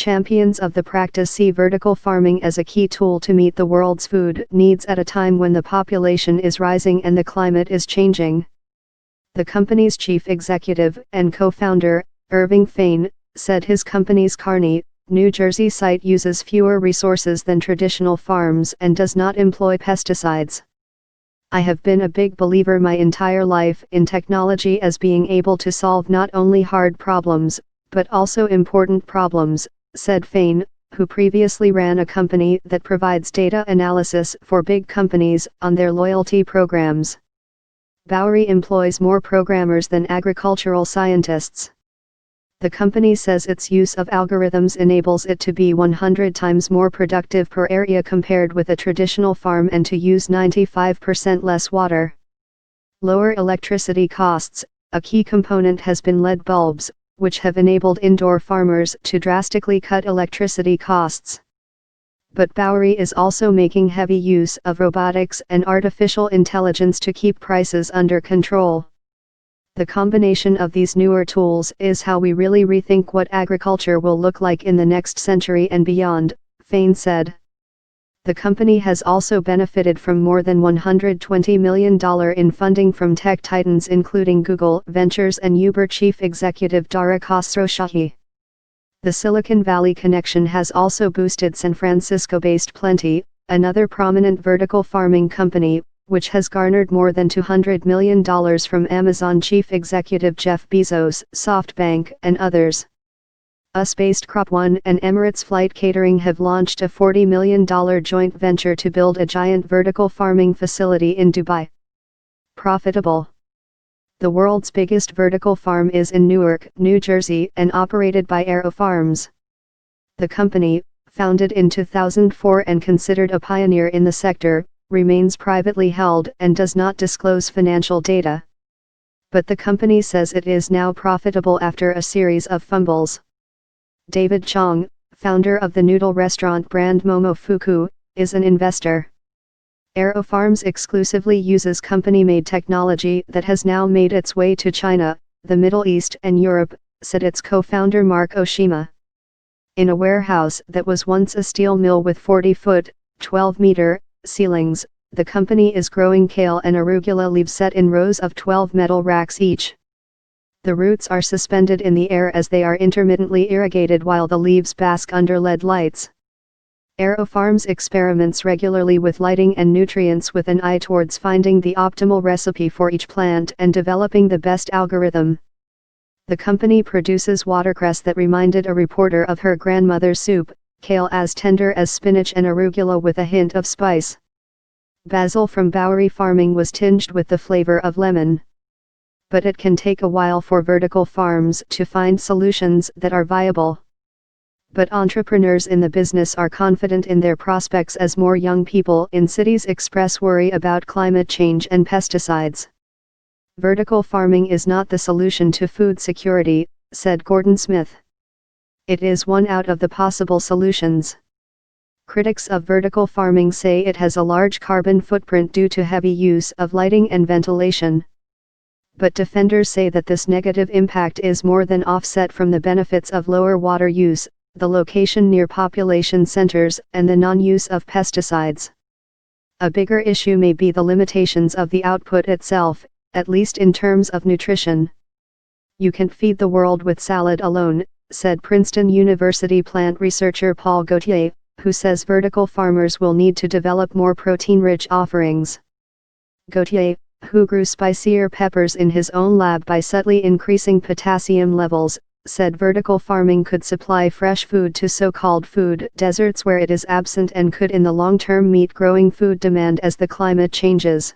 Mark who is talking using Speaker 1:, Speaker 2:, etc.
Speaker 1: champions of the practice see vertical farming as a key tool to meet the world's food needs at a time when the population is rising and the climate is changing. The company's chief executive and co-founder, Irving Fain, said his company's Kearney, New Jersey site uses fewer resources than traditional farms and does not employ pesticides. I have been a big believer my entire life in technology as being able to solve not only hard problems, but also important problems, said Fain, who previously ran a company that provides data analysis for big companies on their loyalty programs. Bowery employs more programmers than agricultural scientists. The company says its use of algorithms enables it to be 100 times more productive per area compared with a traditional farm and to use 95% less water. Lower electricity costs. A key component has been LED bulbs, which have enabled indoor farmers to drastically cut electricity costs. But Bowery is also making heavy use of robotics and artificial intelligence to keep prices under control. The combination of these newer tools is how we really rethink what agriculture will look like in the next century and beyond, Fain said. The company has also benefited from more than $120 million in funding from tech titans including Google Ventures and Uber chief executive Dara Khosrowshahi. The Silicon Valley connection has also boosted San Francisco-based Plenty, another prominent vertical farming company, which has garnered more than $200 million from Amazon chief executive Jeff Bezos, SoftBank, and others. US-based Crop One and Emirates Flight Catering have launched a $40 million joint venture to build a giant vertical farming facility in Dubai. Profitable. The world's biggest vertical farm is in Newark, New Jersey, and operated by AeroFarms. The company, founded in 2004 and considered a pioneer in the sector, remains privately held and does not disclose financial data. But the company says it is now profitable after a series of fumbles. David Chong, founder of the noodle restaurant brand Momofuku, is an investor. AeroFarms exclusively uses company-made technology that has now made its way to China, the Middle East and Europe, said its co-founder Mark Oshima. In a warehouse that was once a steel mill with 40-foot, 12-meter, ceilings, the company is growing kale and arugula leaves set in rows of 12 metal racks each. The roots are suspended in the air as they are intermittently irrigated while the leaves bask under LED lights. AeroFarms experiments regularly with lighting and nutrients with an eye towards finding the optimal recipe for each plant and developing the best algorithm. The company produces watercress that reminded a reporter of her grandmother's soup, kale as tender as spinach and arugula with a hint of spice. Basil from Bowery farming was tinged with the flavor of lemon. But it can take a while for vertical farms to find solutions that are viable. But entrepreneurs in the business are confident in their prospects as more young people in cities express worry about climate change and pesticides. Vertical farming is not the solution to food security, said Gordon Smith. It is one out of the possible solutions. Critics of vertical farming say it has a large carbon footprint due to heavy use of lighting and ventilation. But defenders say that this negative impact is more than offset from the benefits of lower water use, the location near population centers, and the non-use of pesticides. A bigger issue may be the limitations of the output itself, at least in terms of nutrition. You can't feed the world with salad alone, said Princeton University plant researcher Paul Gauthier, who says vertical farmers will need to develop more protein-rich offerings. Gauthier, who grew spicier peppers in his own lab by subtly increasing potassium levels, said vertical farming could supply fresh food to so-called food deserts where it is absent and could in the long term meet growing food demand as the climate changes.